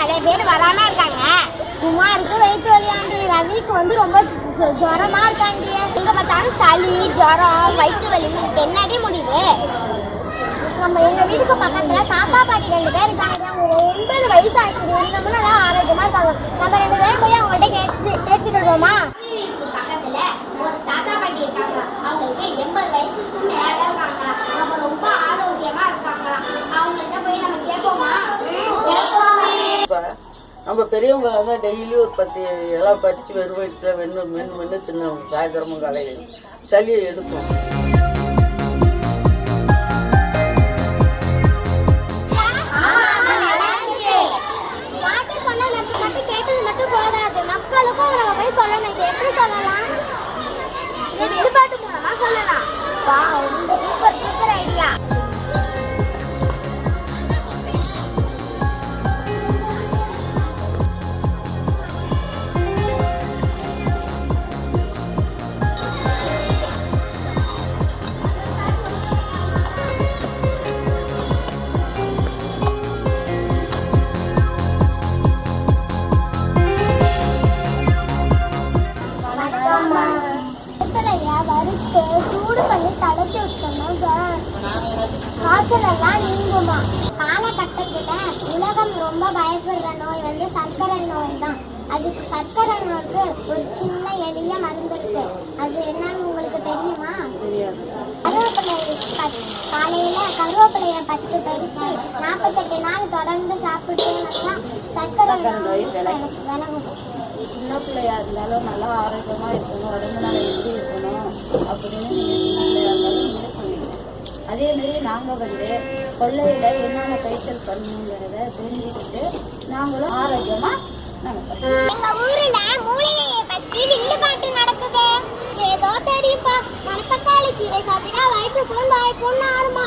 நிறைய பேர் வராம இருக்காங்க. குமாருக்கு வயிற்று வலியாண்டி, ரவிக்கு வந்து ரொம்ப ஜுரமா இருக்காண்டி. எங்க பார்த்தாலும் சளி, ஜுரம், வயிற்று வலி. என்னடி முடியுது? நம்ம எங்க வீட்டுக்கு பக்கத்துல தாத்தா பாட்டி 2 பேர் இருக்காங்க. அவங்க 80 வயசு ஆயிடுச்சு. இன்னமும் நல்லா ஆரோக்கியமா இருக்காங்க. நம்ம 2 பேரும் போய் அவங்கள்ட்ட கேட்டுட்டு வருவோமா? பக்கத்துல ஒரு தாத்தா பாட்டி இருக்காங்க. அவங்களுக்கு 80 வயசுக்கு மேல இருக்காங்க. அவங்க ரொம்ப ஆரோக்கியமா இருக்காங்க. அவங்கள்ட்ட போய் நம்ம கேட்போமா? நம்ம பெரியவங்க தான் டெய்லி ஒரு 10 எல்லாம் பறித்து வெறும் வயிற்றுல மென்று தின்னவங்க. சாயந்தரமும் காலையில் சளியை எடுக்கும். மக்களுக்கும் நம்ம போய் சொல்லணும். எப்படி சொல்லலாம்? விடுபாட்டு மூலமா சொல்லலாம். Super super idea. சூடு பண்ணி தடச்சி வச்சோம்னா காய்ச்சல் எல்லாம் நீங்குமா. காலகட்டத்துல உலகம் ரொம்ப பயப்படுற நோய் வந்து சர்க்கரை நோய் தான். அதுக்கு சர்க்கரை நோய்க்கு ஒரு சின்ன எளிய மருந்து இருக்கு. அது என்னன்னு உங்களுக்கு தெரியுமா? கருவேப்பிலை. காலையில கருவேப்பிலைய 10 பறிச்சு 48 நாள் தொடர்ந்து சாப்பிட்டோம்னா சர்க்கரை நோய் விலகும். சின்ன பிள்ளையா இருந்தாலும் நல்லா ஆரோக்கியமா இருக்கணும், உடம்பு நாள் எப்படி இருக்கணும் அப்படின்னு பிள்ளையா இருந்தாலும் நீங்க சொல்லுங்க. அதே மாதிரி நாங்கள் வந்து கொள்ளையில என்னென்ன பயிற்சல் பண்ணணுங்கிறத தெரிஞ்சுக்கிட்டு நாங்களும் ஆரோக்கியமா எங்க ஊர்ல மூலிகையை பத்தி வில்லுபாட்டு நடக்குது. ஏதோ தெரியுப்பா. மணத்தக்காளி கீரை சாப்பிட்டா வயிற்று புண் வாய் புண்ணு ஆறுமா.